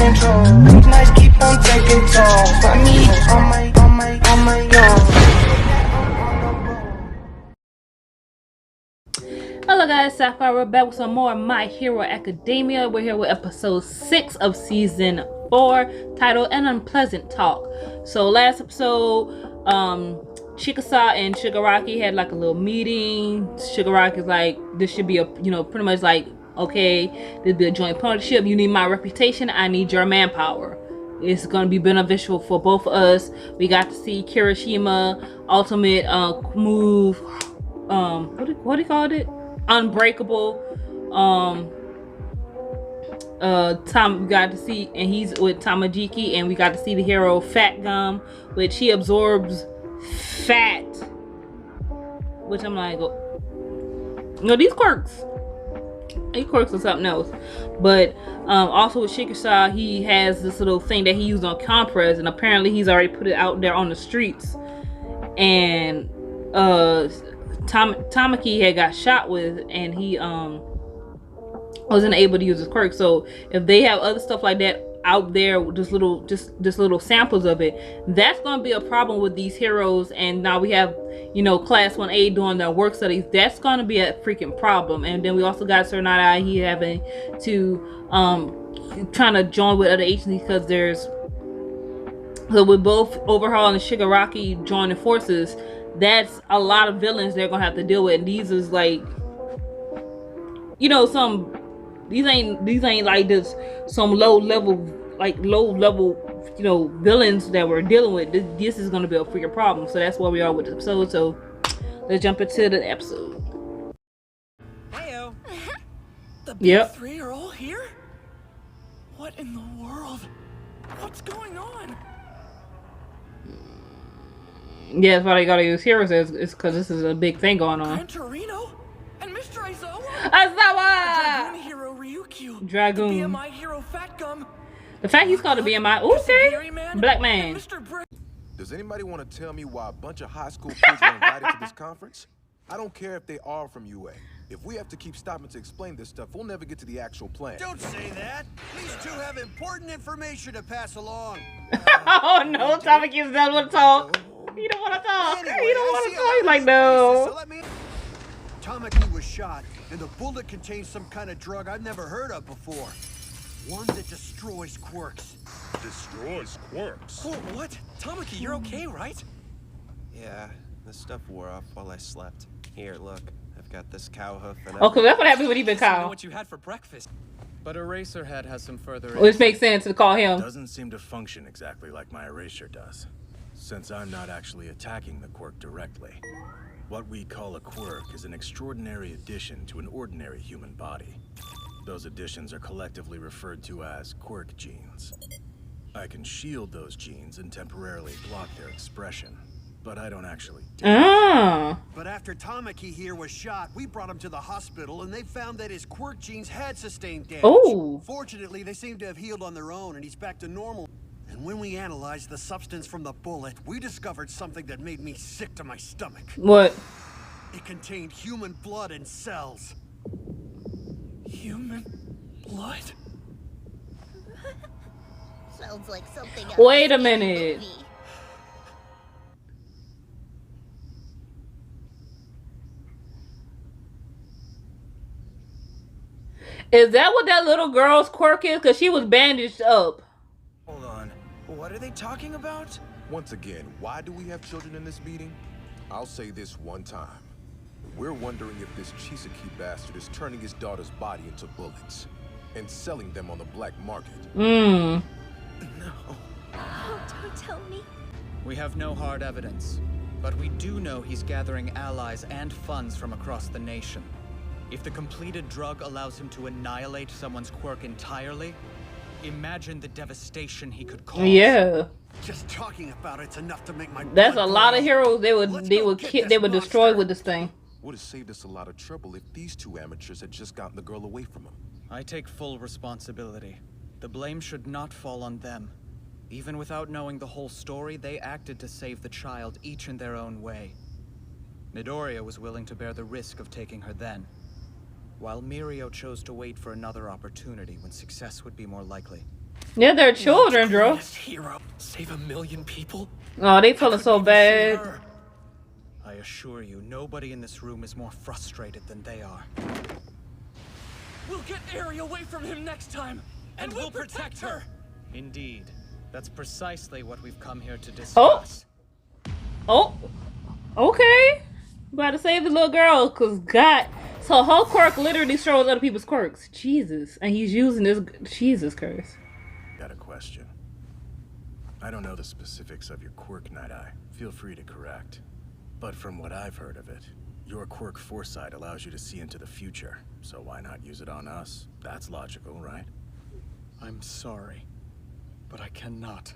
control. Late nights keep on taking tolls. I need on my own. Hello guys, Sapphire. We're back with some more My Hero Academia. We're here with episode 6 of season 4, titled An Unpleasant Talk. So last episode, Chikasa and Shigaraki had like a little meeting. Shigaraki's like, this should be a, pretty much like, okay, this be a joint partnership. You need my reputation, I need your manpower. It's gonna be beneficial for both of us. We got to see Kirishima ultimate move, what do you call it? Unbreakable. We got to see, and he's with Tamajiki, and we got to see the hero Fat Gum, which he absorbs fat, which I'm like, these quirks are something else. But also with Shikasa, he has this little thing that he used on Compress, and apparently he's already put it out there on the streets. And Tamaki had got shot with, and he wasn't able to use his quirk. So if they have other stuff like that out there, just little samples of it, that's going to be a problem with these heroes. And now we have, class 1A doing their work studies. That's going to be a freaking problem. And then we also got Sernai, he having to trying to join with other agencies, because so with both Overhaul and Shigaraki joining forces, that's a lot of villains they're gonna have to deal with. And these is like, these ain't like just some low level villains that we're dealing with. This is gonna be a freaking problem. So that's where we are with this episode. So let's jump into the episode. Heyo. The big three are all here? What in the world? What's going on? Yeah, that's why they gotta use heroes. It's because this is a big thing going on. Gran Torino and Mr. Aizawa. Aizawa! Dragoon hero Ryukyu. Dragoon. The BMI hero Fat Gum. The fact he's called a BMI. Okay. Black man. Does anybody want to tell me why a bunch of high school kids are invited to this conference? I don't care if they are from UA. If we have to keep stopping to explain this stuff, we'll never get to the actual plan. Don't say that. These two have important information to pass along. Oh no, Tamaki doesn't want to talk. He don't want to talk. Anyway, he don't want to talk. He's like, no. Tamaki was shot, and the bullet contains some kind of drug I've never heard of before. One that destroys quirks. Destroys quirks? Oh, what? Tamaki, you're okay, right? Yeah, this stuff wore off while I slept. Here, look. I've got this cow hoof and Okay, that's what happens when you've been I know called. what you had for breakfast. But Eraserhead has some further Which makes sense to call him. Doesn't seem to function exactly like my eraser does, since I'm not actually attacking the quirk directly. What we call a quirk is an extraordinary addition to an ordinary human body. Those additions are collectively referred to as quirk genes. I can shield those genes and temporarily block their expression, but I don't actually do it. But after Tamaki here was shot, we brought him to the hospital, and they found that his quirk genes had sustained damage. Oh. Fortunately, they seem to have healed on their own, and he's back to normal. And when we analyzed the substance from the bullet, we discovered something that made me sick to my stomach. What? It contained human blood and cells. Human blood? Sounds like something else. Wait a minute. Is that what that little girl's quirk is? Because she was bandaged up. Hold on. What are they talking about? Once again, why do we have children in this meeting? I'll say this one time. We're wondering if this Chisaki bastard is turning his daughter's body into bullets and selling them on the black market. No. Oh, don't tell me. We have no hard evidence, but we do know he's gathering allies and funds from across the nation. If the completed drug allows him to annihilate someone's quirk entirely, imagine the devastation he could cause. Yeah. Just talking about it's enough to make my That's blood a lot boil. of heroes they would destroy with this thing. Would have saved us a lot of trouble if these two amateurs had just gotten the girl away from him. I take full responsibility. The blame should not fall on them. Even without knowing the whole story, they acted to save the child, each in their own way. Midoriya was willing to bear the risk of taking her then, while Mirio chose to wait for another opportunity when success would be more likely. Yeah, they're children, bro. Hero, save 1 million people. Oh, they feeling so bad. I assure you, nobody in this room is more frustrated than they are. We'll get Ari away from him next time, and we'll protect her. Indeed. That's precisely what we've come here to discuss. Oh, okay. About to save the little girl, cause God. So her quirk literally shows other people's quirks. Jesus, and he's using this. Jesus curse. Got a question. I don't know the specifics of your quirk, Night Eye. Feel free to correct. But from what I've heard of it, your quirk foresight allows you to see into the future. So why not use it on us? That's logical, right? I'm sorry, but I cannot.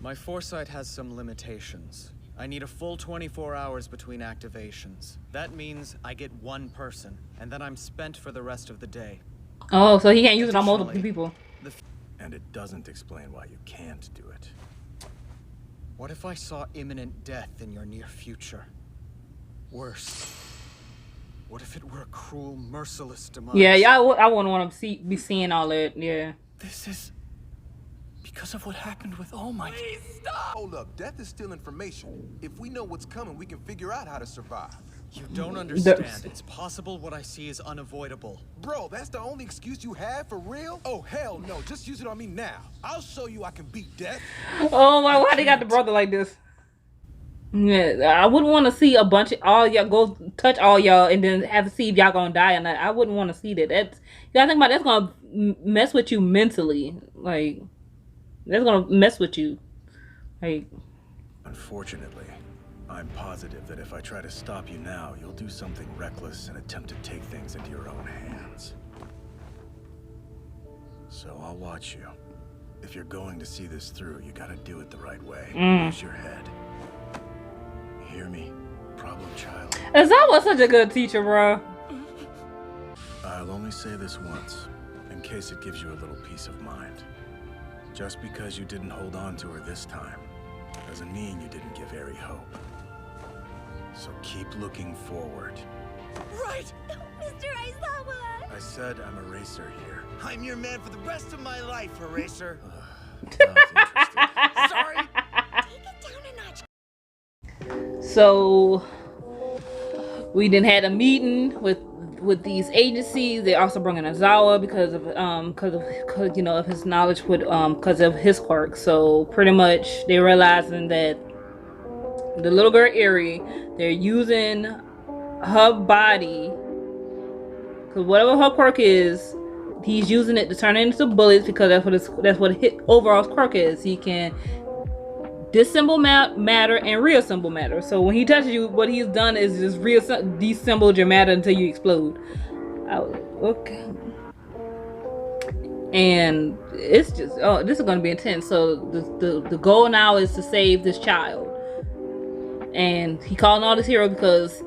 My foresight has some limitations. I need a full 24 hours between activations. That means I get one person, and then I'm spent for the rest of the day. Oh, so he can't use it on multiple people. And it doesn't explain why you can't do it. What if I saw imminent death in your near future? Worse. What if it were a cruel, merciless demise? Yeah, I wouldn't want to be seeing all that. Yeah. This is because of what happened with All Might. Please stop! Hold up, death is still information. If we know what's coming, we can figure out how to survive. You don't understand. It's possible what I see is unavoidable. Bro, that's the only excuse you have for real? Oh, hell no. Just use it on me now. I'll show you I can beat death. Oh, why they got the brother like this? Yeah, I wouldn't want to see a bunch of all y'all go touch all y'all and then have to see if y'all gonna die or not. I wouldn't want to see that. That's, you gotta think about it, that's gonna mess with you mentally. Like, that's gonna mess with you. Like, unfortunately, I'm positive that if I try to stop you now, you'll do something reckless and attempt to take things into your own hands. So I'll watch you. If you're going to see this through, you gotta do it the right way. Use your head. Hear me, problem child. That was such a good teacher, bro. I'll only say this once, in case it gives you a little peace of mind. Just because you didn't hold on to her this time, doesn't mean you didn't give Ari hope. So keep looking forward. Right! Mr. Aizawa! I said I'm Eraser here. I'm your man for the rest of my life, Eraser. Sorry. Take it down a notch. So we then had a meeting with these agencies. They also brought in Aizawa because of you know, of his knowledge with because of his quirk. So pretty much they realizing that the little girl Ari, they're using her body, because whatever her quirk is, he's using it to turn it into bullets, because that's what his overall quirk is. He can disassemble matter and reassemble matter. So when he touches you, what he's done is just deassembled your matter until you explode. Okay. And it's just, oh, this is going to be intense. So the goal now is to save this child. And he calling all these heroes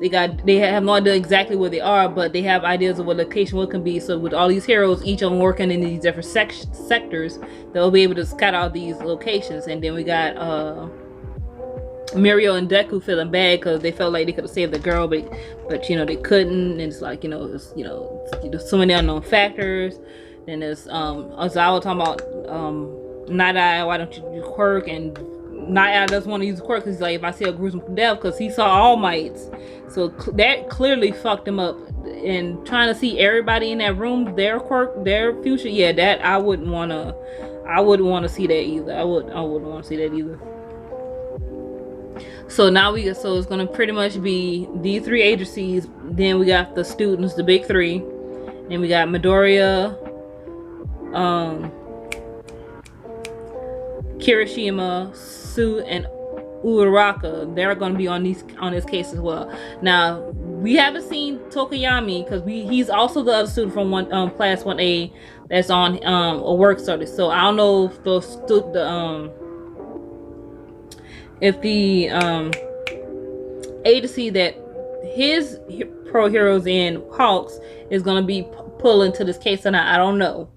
because they have no idea exactly where they are, but they have ideas of what location what can be. So with all these heroes, each of them working in these different sectors, they'll be able to scout out these locations. And then we got Mirio and Deku feeling bad because they felt like they could have saved the girl, but you know they couldn't. And it's like, you know, there's so many unknown factors. Then there's Aizawa talking about Night Eye, why don't you do quirk? And Night Eye doesn't want to use the quirk because he's like, if I see a gruesome death, because he saw All Mights. So that clearly fucked him up. And trying to see everybody in that room, their quirk, their future, yeah, that I wouldn't want to see that either. I wouldn't want to see that either. So now so it's gonna pretty much be these three agencies. Then we got the students, the big three. Then we got Midoriya, Kirishima, Sue, and Uraraka. They're going to be on this case as well. Now we haven't seen Tokoyami because he's also the other student from class 1A that's on a work study. So I don't know if the agency that his pro heroes in, Hawks, is going to be pulling to this case or not. I don't know.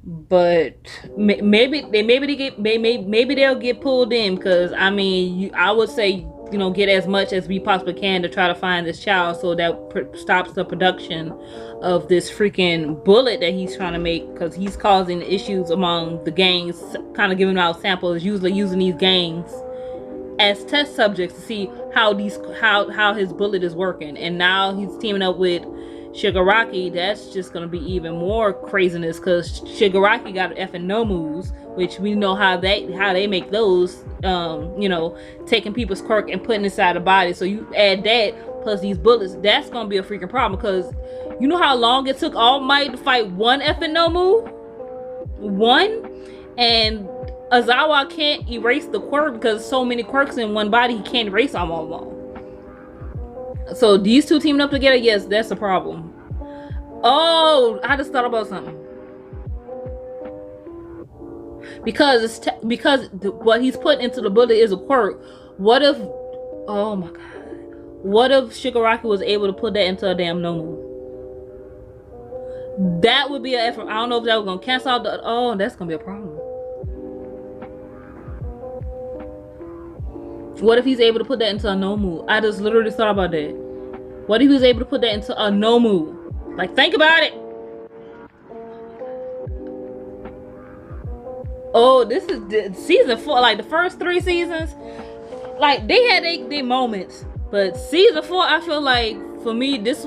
But maybe they'll get pulled in, because I mean, I would say you know, get as much as we possibly can to try to find this child, so that stops the production of this freaking bullet that he's trying to make, because he's causing issues among the gangs, kind of giving out samples, usually using these gangs as test subjects to see how his bullet is working. And now he's teaming up with Shigaraki. That's just gonna be even more craziness, because Shigaraki got effing Nomus, which we know how they make those, you know, taking people's quirk and putting inside the body. So you add that plus these bullets, that's gonna be a freaking problem, because you know how long it took All Might to fight one effing Nomu? One? And Azawa can't erase the quirk because so many quirks in one body, he can't erase them all. So these two teaming up together, yes, that's a problem. Oh, I just thought about something. Because what he's put into the bullet is a quirk. What if, oh my god, what if Shigaraki was able to put that into a damn Nomu? That would be an effort. I don't know if that was gonna cancel out the, oh, that's gonna be a problem. What if he's able to put that into a Nomu? I just literally thought about that. What if he was able to put that into a Nomu? Like, think about it. Oh, this is season 4. Like, the first 3 seasons, like, they had their moments. But season 4, I feel like, for me, this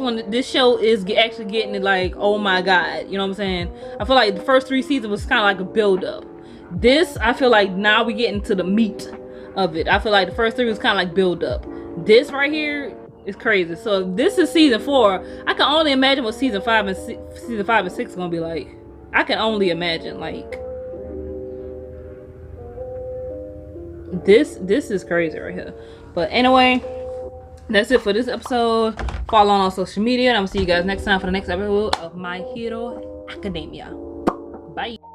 show is actually getting it, like, oh my god. You know what I'm saying? I feel like the first 3 seasons was kind of like a build-up. This, I feel like now we get into the meat of it. I feel like the first 3 was kind of like build-up. This right here is crazy. So this is season 4. I can only imagine what season 5 and 6 is gonna be like. I can only imagine, like, this is crazy right here. But anyway, that's it for this episode. Follow on social media, and I'm gonna see you guys next time for the next episode of My Hero Academia. Bye.